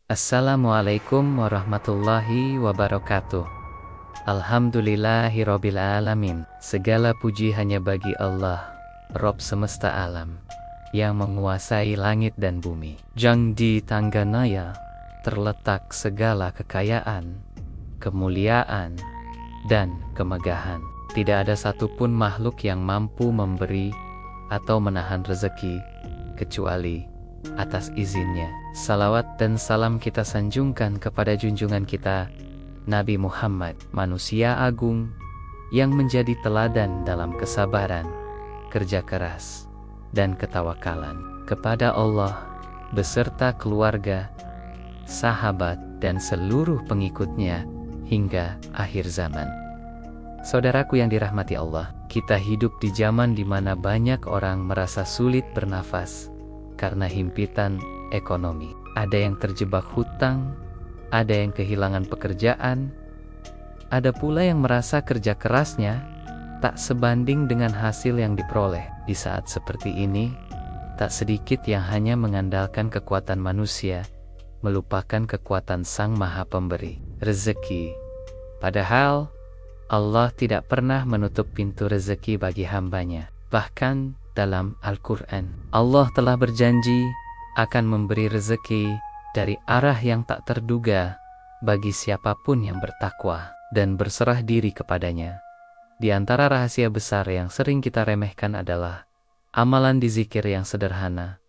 Assalamualaikum warahmatullahi wabarakatuh. Alhamdulillahirabbil alamin. Segala puji hanya bagi Allah, Rabb semesta alam, yang menguasai langit dan bumi. Jang di tangganaya terletak segala kekayaan, kemuliaan, dan kemegahan. Tidak ada satupun makhluk yang mampu memberi atau menahan rezeki kecuali atas izinnya. Salawat dan salam kita sanjungkan kepada junjungan kita Nabi Muhammad, manusia agung yang menjadi teladan dalam kesabaran, kerja keras, dan ketawakalan kepada Allah beserta keluarga, sahabat, dan seluruh pengikutnya hingga akhir zaman. Saudaraku yang dirahmati Allah, kita hidup di zaman di mana banyak orang merasa sulit bernafas karena himpitan ekonomi. Ada yang terjebak hutang, ada yang kehilangan pekerjaan, ada pula yang merasa kerja kerasnya tak sebanding dengan hasil yang diperoleh. Di saat seperti ini, tak sedikit yang hanya mengandalkan kekuatan manusia, melupakan kekuatan Sang Maha Pemberi rezeki. Padahal Allah tidak pernah menutup pintu rezeki bagi hambanya. Bahkan dalam Al-Quran, Allah telah berjanji akan memberi rezeki dari arah yang tak terduga bagi siapapun yang bertakwa dan berserah diri kepadanya. Di antara rahasia besar yang sering kita remehkan adalah amalan di zikir yang sederhana,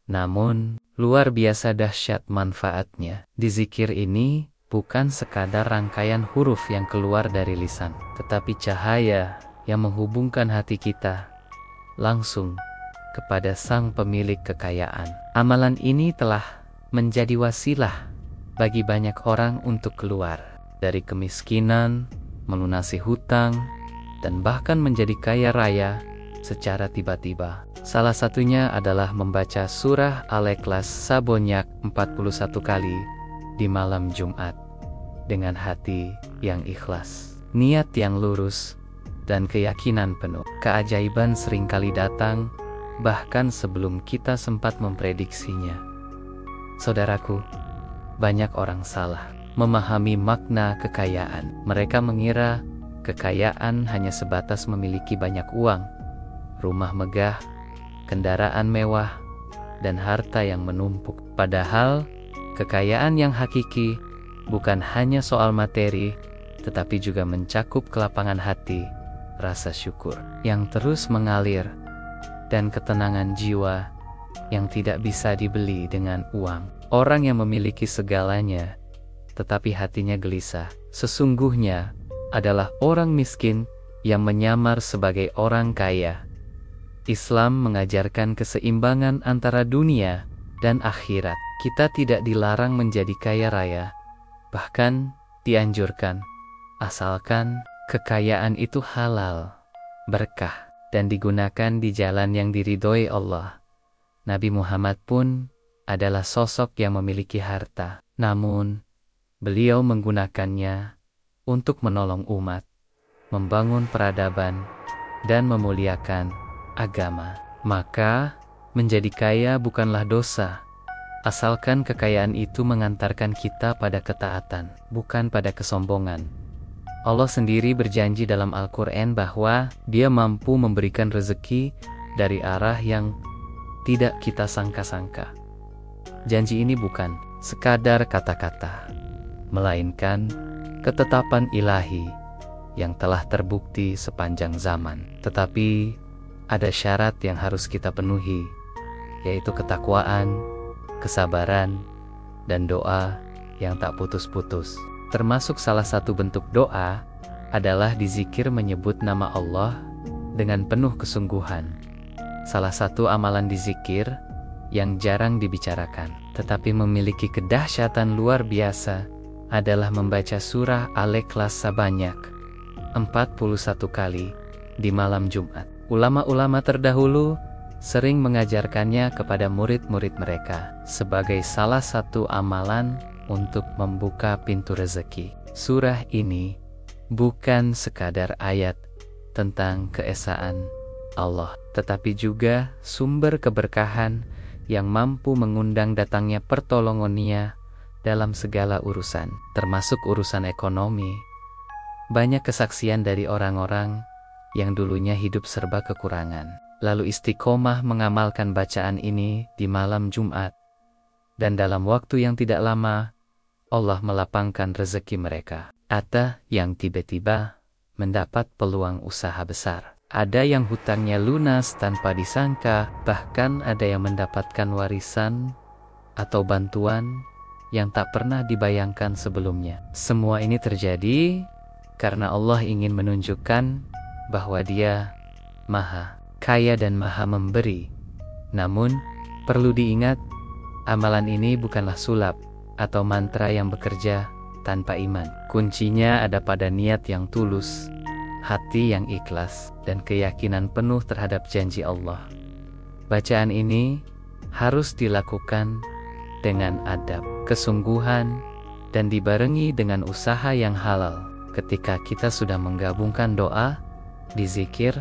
namun luar biasa dahsyat manfaatnya. Di zikir ini bukan sekadar rangkaian huruf yang keluar dari lisan, tetapi cahaya yang menghubungkan hati kita langsung kepada Sang Pemilik kekayaan. Amalan ini telah menjadi wasilah bagi banyak orang untuk keluar dari kemiskinan, melunasi hutang, dan bahkan menjadi kaya raya secara tiba-tiba. Salah satunya adalah membaca surah Al-Ikhlas sebanyak 41 kali di malam Jumat dengan hati yang ikhlas, niat yang lurus, dan keyakinan penuh. Keajaiban seringkali datang bahkan sebelum kita sempat memprediksinya. Saudaraku, banyak orang salah memahami makna kekayaan. Mereka mengira kekayaan hanya sebatas memiliki banyak uang, rumah megah, kendaraan mewah, dan harta yang menumpuk. Padahal kekayaan yang hakiki bukan hanya soal materi, tetapi juga mencakup kelapangan hati, rasa syukur yang terus mengalir, dan ketenangan jiwa yang tidak bisa dibeli dengan uang. Orang yang memiliki segalanya, tetapi hatinya gelisah, sesungguhnya adalah orang miskin yang menyamar sebagai orang kaya. Islam mengajarkan keseimbangan antara dunia dan akhirat. Kita tidak dilarang menjadi kaya raya, bahkan dianjurkan, asalkan kekayaan itu halal, berkah, dan digunakan di jalan yang diridhoi Allah. Nabi Muhammad pun adalah sosok yang memiliki harta, namun beliau menggunakannya untuk menolong umat, membangun peradaban, dan memuliakan agama. Maka, menjadi kaya bukanlah dosa, asalkan kekayaan itu mengantarkan kita pada ketaatan, bukan pada kesombongan. Allah sendiri berjanji dalam Al-Quran bahwa Dia mampu memberikan rezeki dari arah yang tidak kita sangka-sangka. Janji ini bukan sekadar kata-kata, melainkan ketetapan ilahi yang telah terbukti sepanjang zaman. Tetapi ada syarat yang harus kita penuhi, yaitu ketakwaan, kesabaran, dan doa yang tak putus-putus. Termasuk salah satu bentuk doa adalah dizikir menyebut nama Allah dengan penuh kesungguhan. Salah satu amalan dizikir yang jarang dibicarakan, tetapi memiliki kedahsyatan luar biasa adalah membaca surah Al-Ikhlas sebanyak 41 kali di malam Jumat. Ulama-ulama terdahulu sering mengajarkannya kepada murid-murid mereka sebagai salah satu amalan untuk membuka pintu rezeki. Surah ini bukan sekadar ayat tentang keesaan Allah, tetapi juga sumber keberkahan yang mampu mengundang datangnya pertolongan-Nya dalam segala urusan, termasuk urusan ekonomi. Banyak kesaksian dari orang-orang yang dulunya hidup serba kekurangan, lalu istiqomah mengamalkan bacaan ini di malam Jumat. Dan dalam waktu yang tidak lama, Allah melapangkan rezeki mereka. Ada yang tiba-tiba mendapat peluang usaha besar. Ada yang hutangnya lunas tanpa disangka, bahkan ada yang mendapatkan warisan atau bantuan yang tak pernah dibayangkan sebelumnya. Semua ini terjadi karena Allah ingin menunjukkan bahwa Dia Maha Kaya dan Maha Memberi. Namun, perlu diingat, amalan ini bukanlah sulap atau mantra yang bekerja tanpa iman. Kuncinya ada pada niat yang tulus, hati yang ikhlas, dan keyakinan penuh terhadap janji Allah. Bacaan ini harus dilakukan dengan adab, kesungguhan, dan dibarengi dengan usaha yang halal. Ketika kita sudah menggabungkan doa, dizikir,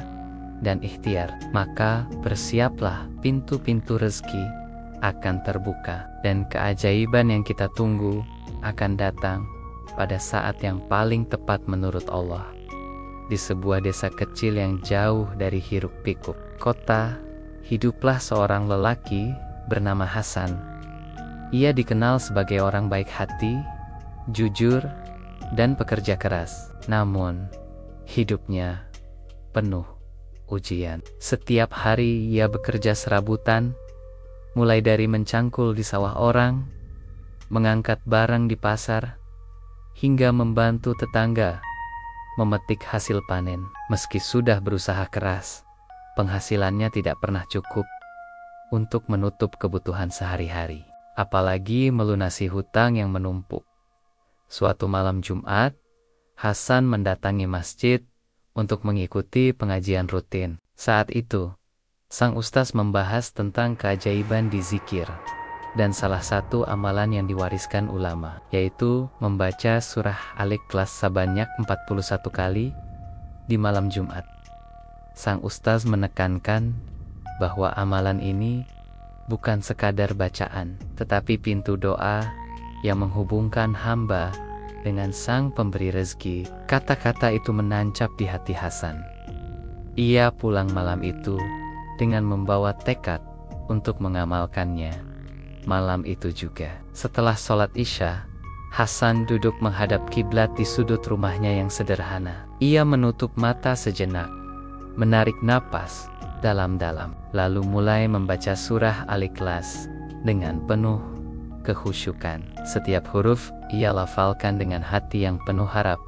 dan ikhtiar, maka bersiaplah, pintu-pintu rezeki akan terbuka, dan keajaiban yang kita tunggu akan datang pada saat yang paling tepat menurut Allah. Di sebuah desa kecil yang jauh dari hiruk-pikuk kota, hiduplah seorang lelaki bernama Hasan. Ia dikenal sebagai orang baik hati, jujur, dan pekerja keras. Namun, hidupnya penuh ujian. Setiap hari ia bekerja serabutan, mulai dari mencangkul di sawah orang, mengangkat barang di pasar, hingga membantu tetangga memetik hasil panen. Meski sudah berusaha keras, penghasilannya tidak pernah cukup untuk menutup kebutuhan sehari-hari, apalagi melunasi hutang yang menumpuk. Suatu malam Jumat, Hasan mendatangi masjid untuk mengikuti pengajian rutin. Saat itu, sang ustaz membahas tentang keajaiban di zikir dan salah satu amalan yang diwariskan ulama, yaitu membaca surah Al-Ikhlas sebanyak 41 kali di malam Jumat. Sang ustaz menekankan bahwa amalan ini bukan sekadar bacaan, tetapi pintu doa yang menghubungkan hamba dengan sang pemberi rezeki. Kata-kata itu menancap di hati Hasan. Ia pulang malam itu dengan membawa tekad untuk mengamalkannya. Malam itu juga, setelah sholat Isya, Hasan duduk menghadap kiblat di sudut rumahnya yang sederhana. Ia menutup mata sejenak, menarik napas dalam-dalam, lalu mulai membaca surah Al-Ikhlas dengan penuh kekhusyukan. Setiap huruf ia lafalkan dengan hati yang penuh harap,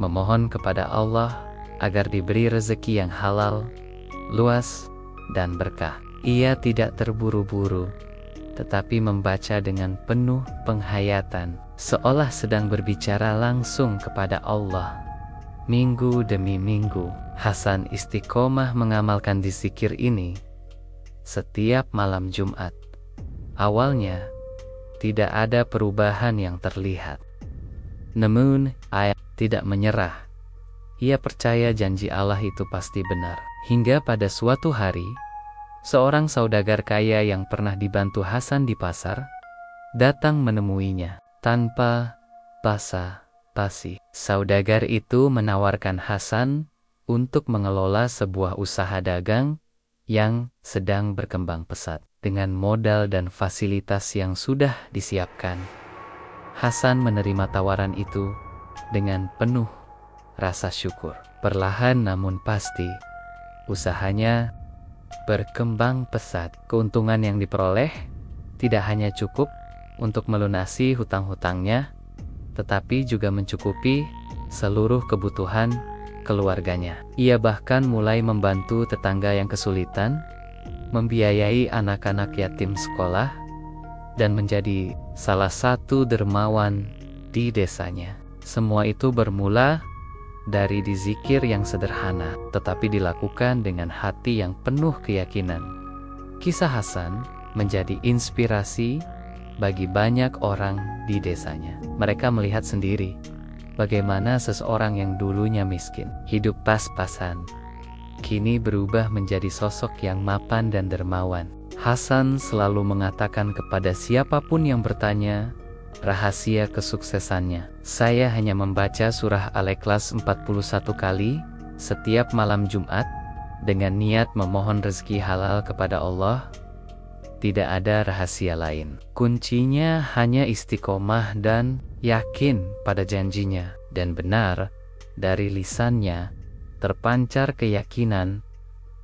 memohon kepada Allah agar diberi rezeki yang halal, luas, dan berkah. Ia tidak terburu-buru, tetapi membaca dengan penuh penghayatan, seolah sedang berbicara langsung kepada Allah. Minggu demi minggu, Hasan istiqomah mengamalkan zikir ini setiap malam Jumat. Awalnya, tidak ada perubahan yang terlihat. Namun, ia tidak menyerah. Ia percaya janji Allah itu pasti benar. Hingga pada suatu hari, seorang saudagar kaya yang pernah dibantu Hasan di pasar datang menemuinya tanpa basa-basi. Saudagar itu menawarkan Hasan untuk mengelola sebuah usaha dagang yang sedang berkembang pesat. Dengan modal dan fasilitas yang sudah disiapkan, Hasan menerima tawaran itu dengan penuh rasa syukur. Perlahan namun pasti, usahanya berkembang pesat. Keuntungan yang diperoleh tidak hanya cukup untuk melunasi hutang-hutangnya, tetapi juga mencukupi seluruh kebutuhan keluarganya. Ia bahkan mulai membantu tetangga yang kesulitan, membiayai anak-anak yatim sekolah, dan menjadi salah satu dermawan di desanya. Semua itu bermula dari zikir yang sederhana, tetapi dilakukan dengan hati yang penuh keyakinan. Kisah Hasan menjadi inspirasi bagi banyak orang di desanya. Mereka melihat sendiri bagaimana seseorang yang dulunya miskin, hidup pas-pasan, kini berubah menjadi sosok yang mapan dan dermawan. Hasan selalu mengatakan kepada siapapun yang bertanya rahasia kesuksesannya. Saya hanya membaca surah Al-Ikhlas 41 kali setiap malam Jumat dengan niat memohon rezeki halal kepada Allah. Tidak ada rahasia lain. Kuncinya hanya istiqomah dan yakin pada janjinya, dan benar dari lisannya terpancar keyakinan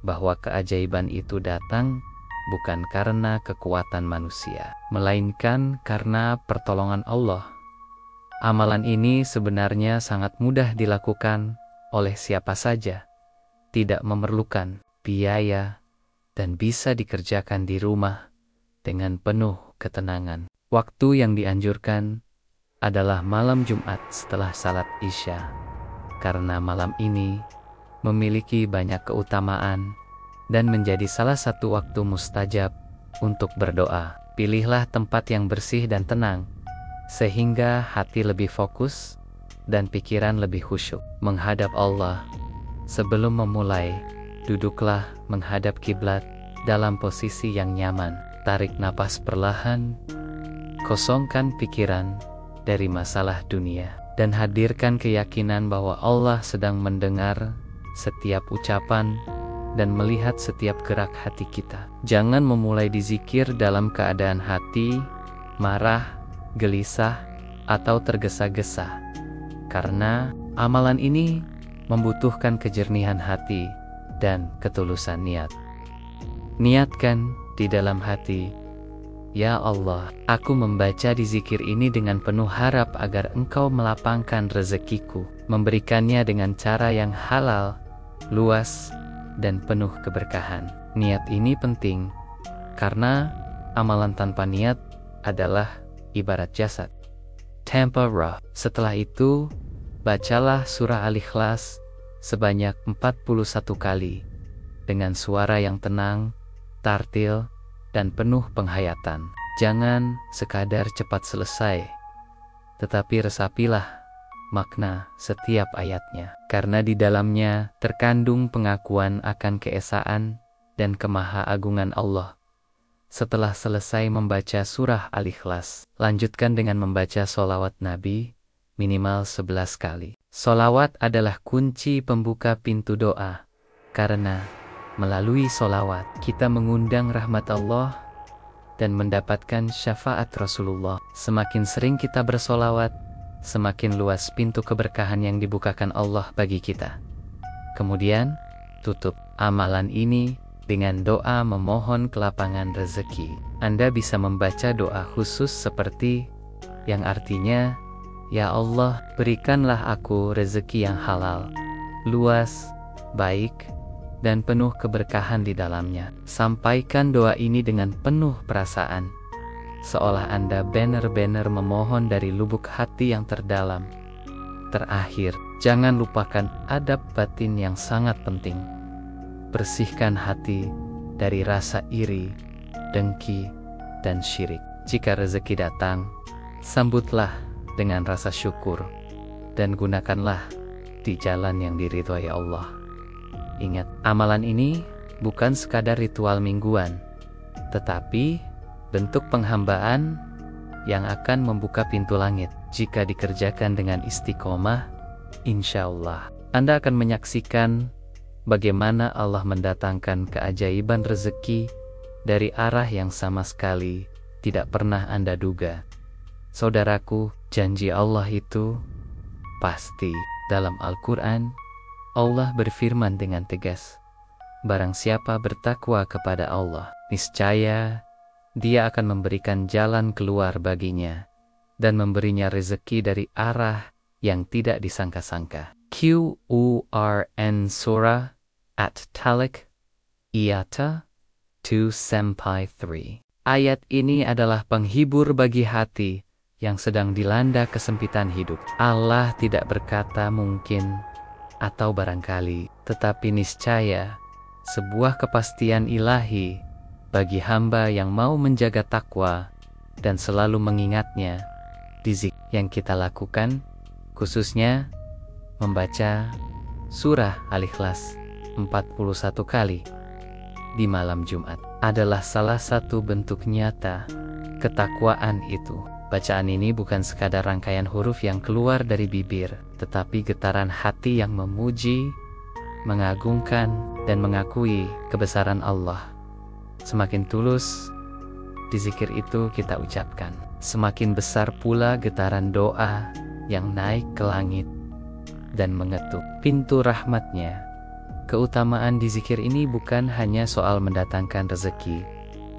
bahwa keajaiban itu datang bukan karena kekuatan manusia, melainkan karena pertolongan Allah. Amalan ini sebenarnya sangat mudah dilakukan oleh siapa saja, tidak memerlukan biaya, dan bisa dikerjakan di rumah dengan penuh ketenangan. Waktu yang dianjurkan adalah malam Jumat setelah salat Isya, karena malam ini memiliki banyak keutamaan dan menjadi salah satu waktu mustajab untuk berdoa. Pilihlah tempat yang bersih dan tenang, sehingga hati lebih fokus dan pikiran lebih khusyuk menghadap Allah. Sebelum memulai, duduklah menghadap kiblat dalam posisi yang nyaman. Tarik napas perlahan, kosongkan pikiran dari masalah dunia, dan hadirkan keyakinan bahwa Allah sedang mendengar setiap ucapan dan melihat setiap gerak hati kita. Jangan memulai dizikir dalam keadaan hati marah, gelisah, atau tergesa-gesa, karena amalan ini membutuhkan kejernihan hati dan ketulusan niat. Niatkan di dalam hati, "Ya Allah, aku membaca di zikir ini dengan penuh harap agar Engkau melapangkan rezekiku, memberikannya dengan cara yang halal, luas, dan penuh keberkahan." Niat ini penting, karena amalan tanpa niat adalah ibarat jasad tanpa roh. Setelah itu, bacalah surah Al-Ikhlas sebanyak 41 kali, dengan suara yang tenang, tartil, dan penuh penghayatan. Jangan sekadar cepat selesai, tetapi resapilah makna setiap ayatnya, karena di dalamnya terkandung pengakuan akan keesaan dan kemaha-agungan Allah. Setelah selesai membaca surah Al-Ikhlas, lanjutkan dengan membaca sholawat Nabi minimal 11 kali. Sholawat adalah kunci pembuka pintu doa, karena melalui sholawat kita mengundang rahmat Allah dan mendapatkan syafaat Rasulullah. Semakin sering kita bersolawat, semakin luas pintu keberkahan yang dibukakan Allah bagi kita. Kemudian, tutup amalan ini dengan doa memohon kelapangan rezeki. Anda bisa membaca doa khusus seperti yang artinya, "Ya Allah, berikanlah aku rezeki yang halal, luas, baik, dan penuh keberkahan di dalamnya." Sampaikan doa ini dengan penuh perasaan, seolah Anda benar-benar memohon dari lubuk hati yang terdalam. Terakhir, jangan lupakan adab batin yang sangat penting. Bersihkan hati dari rasa iri, dengki, dan syirik. Jika rezeki datang, sambutlah dengan rasa syukur, dan gunakanlah di jalan yang diridhoi Allah. Ingat, amalan ini bukan sekadar ritual mingguan, tetapi bentuk penghambaan yang akan membuka pintu langit. Jika dikerjakan dengan istiqomah, insya Allah Anda akan menyaksikan bagaimana Allah mendatangkan keajaiban rezeki dari arah yang sama sekali tidak pernah Anda duga. Saudaraku, janji Allah itu pasti. Dalam Al-Quran, Allah berfirman dengan tegas, "Barang siapa bertakwa kepada Allah, niscaya Dia akan memberikan jalan keluar baginya dan memberinya rezeki dari arah yang tidak disangka-sangka." Quran Surah At-Talik Iyata 2-3. Ayat ini adalah penghibur bagi hati yang sedang dilanda kesempitan hidup. Allah tidak berkata mungkin atau barangkali, tetapi niscaya sebuah kepastian ilahi bagi hamba yang mau menjaga takwa dan selalu mengingatnya di zikir yang kita lakukan, khususnya membaca surah Al-Ikhlas 41 kali di malam Jumat adalah salah satu bentuk nyata ketakwaan itu. Bacaan ini bukan sekadar rangkaian huruf yang keluar dari bibir, tetapi getaran hati yang memuji, mengagungkan, dan mengakui kebesaran Allah. Semakin tulus di zikir itu kita ucapkan, semakin besar pula getaran doa yang naik ke langit dan mengetuk pintu rahmatnya. Keutamaan di zikir ini bukan hanya soal mendatangkan rezeki,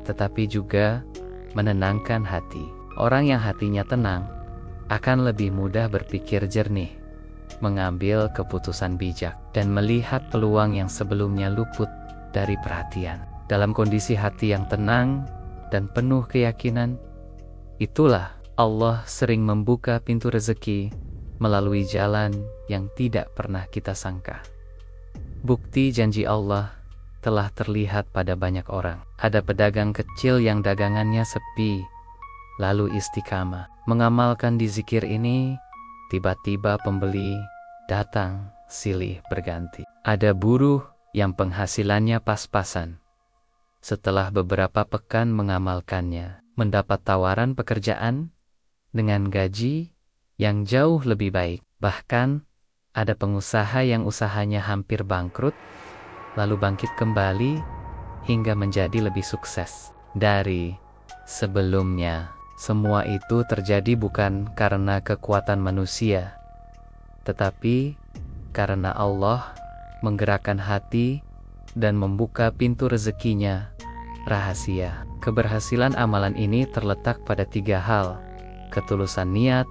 tetapi juga menenangkan hati. Orang yang hatinya tenang akan lebih mudah berpikir jernih, mengambil keputusan bijak, dan melihat peluang yang sebelumnya luput dari perhatian. Dalam kondisi hati yang tenang dan penuh keyakinan, itulah Allah sering membuka pintu rezeki melalui jalan yang tidak pernah kita sangka. Bukti janji Allah telah terlihat pada banyak orang. Ada pedagang kecil yang dagangannya sepi, lalu istiqamah mengamalkan di zikir ini. Tiba-tiba pembeli datang silih berganti. Ada buruh yang penghasilannya pas-pasan. Setelah beberapa pekan mengamalkannya, mendapat tawaran pekerjaan dengan gaji yang jauh lebih baik. Bahkan ada pengusaha yang usahanya hampir bangkrut, lalu bangkit kembali hingga menjadi lebih sukses dari sebelumnya. Semua itu terjadi bukan karena kekuatan manusia, tetapi karena Allah menggerakkan hati dan membuka pintu rezekinya rahasia. Keberhasilan amalan ini terletak pada 3 hal: ketulusan niat,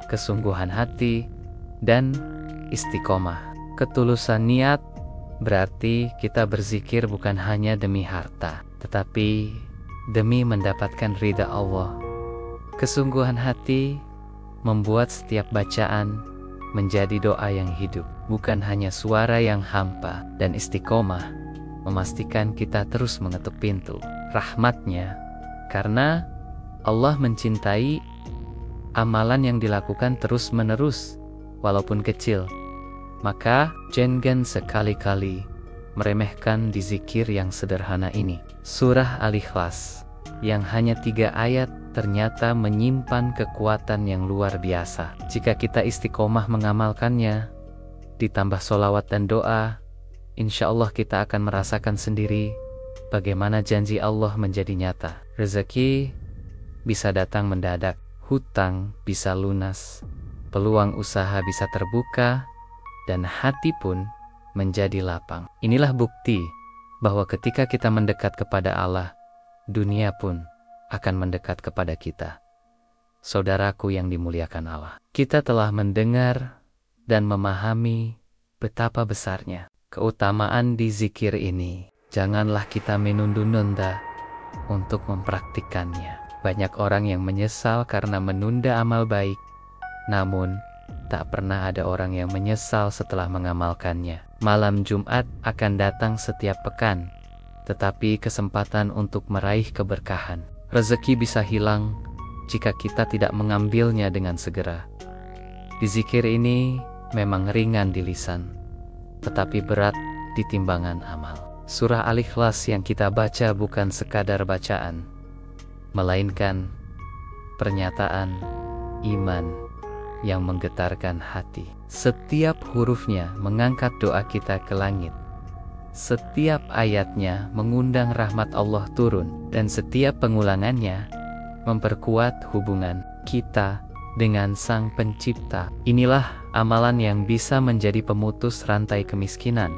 kesungguhan hati, dan istiqomah. Ketulusan niat berarti kita berzikir bukan hanya demi harta, tetapi demi mendapatkan ridha Allah. Kesungguhan hati membuat setiap bacaan menjadi doa yang hidup, bukan hanya suara yang hampa. Dan istiqomah memastikan kita terus mengetuk pintu rahmatnya, karena Allah mencintai amalan yang dilakukan terus-menerus walaupun kecil. Maka jangan sekali-kali meremehkan di zikir yang sederhana ini. Surah Al-Ikhlas yang hanya 3 ayat ternyata menyimpan kekuatan yang luar biasa. Jika kita istiqomah mengamalkannya, ditambah sholawat dan doa, insya Allah kita akan merasakan sendiri bagaimana janji Allah menjadi nyata. Rezeki bisa datang mendadak, hutang bisa lunas, peluang usaha bisa terbuka, dan hati pun menjadi lapang. Inilah bukti bahwa ketika kita mendekat kepada Allah, dunia pun akan mendekat kepada kita. Saudaraku yang dimuliakan Allah, kita telah mendengar dan memahami betapa besarnya keutamaan di zikir ini. Janganlah kita menunda-nunda untuk mempraktikkannya. Banyak orang yang menyesal karena menunda amal baik, namun tak pernah ada orang yang menyesal setelah mengamalkannya. Malam Jumat akan datang setiap pekan, tetapi kesempatan untuk meraih keberkahan, rezeki bisa hilang jika kita tidak mengambilnya dengan segera. Di zikir ini memang ringan di lisan, tetapi berat di timbangan amal. Surah Al-Ikhlas yang kita baca bukan sekadar bacaan, melainkan pernyataan iman yang menggetarkan hati. Setiap hurufnya mengangkat doa kita ke langit. Setiap ayatnya mengundang rahmat Allah turun, dan setiap pengulangannya memperkuat hubungan kita dengan Sang Pencipta. Inilah amalan yang bisa menjadi pemutus rantai kemiskinan,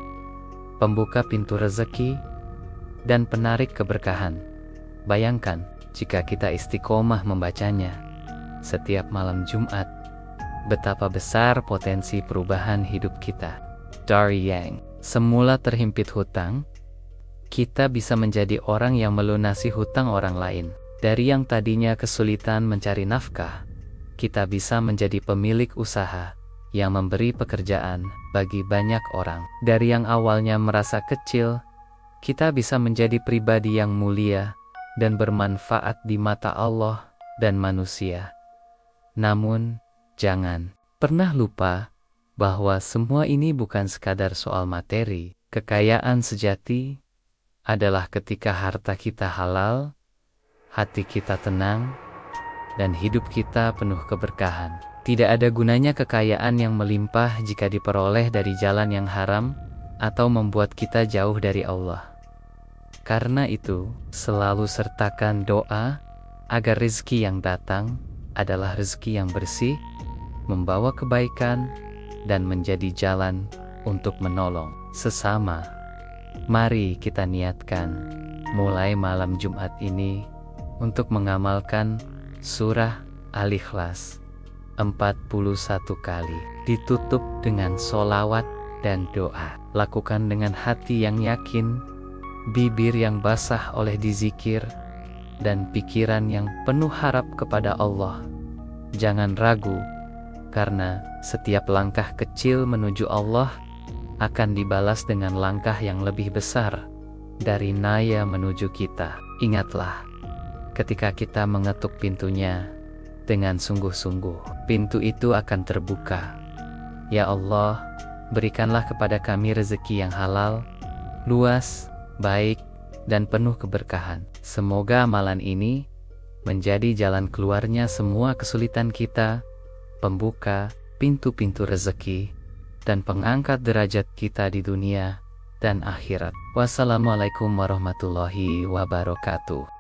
pembuka pintu rezeki, dan penarik keberkahan. Bayangkan jika kita istiqomah membacanya setiap malam Jumat, betapa besar potensi perubahan hidup kita. Dari yang semula terhimpit hutang, kita bisa menjadi orang yang melunasi hutang orang lain. Dari yang tadinya kesulitan mencari nafkah, kita bisa menjadi pemilik usaha yang memberi pekerjaan bagi banyak orang. Dari yang awalnya merasa kecil, kita bisa menjadi pribadi yang mulia dan bermanfaat di mata Allah dan manusia. Namun, jangan pernah lupa bahwa semua ini bukan sekadar soal materi. Kekayaan sejati adalah ketika harta kita halal, hati kita tenang, dan hidup kita penuh keberkahan. Tidak ada gunanya kekayaan yang melimpah jika diperoleh dari jalan yang haram atau membuat kita jauh dari Allah. Karena itu, selalu sertakan doa agar rezeki yang datang adalah rezeki yang bersih, membawa kebaikan, dan menjadi jalan untuk menolong sesama. Mari kita niatkan mulai malam Jumat ini untuk mengamalkan surah Al-Ikhlas 41 kali, ditutup dengan sholawat dan doa. Lakukan dengan hati yang yakin, bibir yang basah oleh dizikir, dan pikiran yang penuh harap kepada Allah. Jangan ragu, karena setiap langkah kecil menuju Allah akan dibalas dengan langkah yang lebih besar dari naya menuju kita. Ingatlah, ketika kita mengetuk pintunya dengan sungguh-sungguh, pintu itu akan terbuka. Ya Allah, berikanlah kepada kami rezeki yang halal, luas, baik, dan penuh keberkahan. Semoga amalan ini menjadi jalan keluarnya semua kesulitan kita, pembuka pintu-pintu rezeki, dan pengangkat derajat kita di dunia dan akhirat. Wassalamualaikum warahmatullahi wabarakatuh.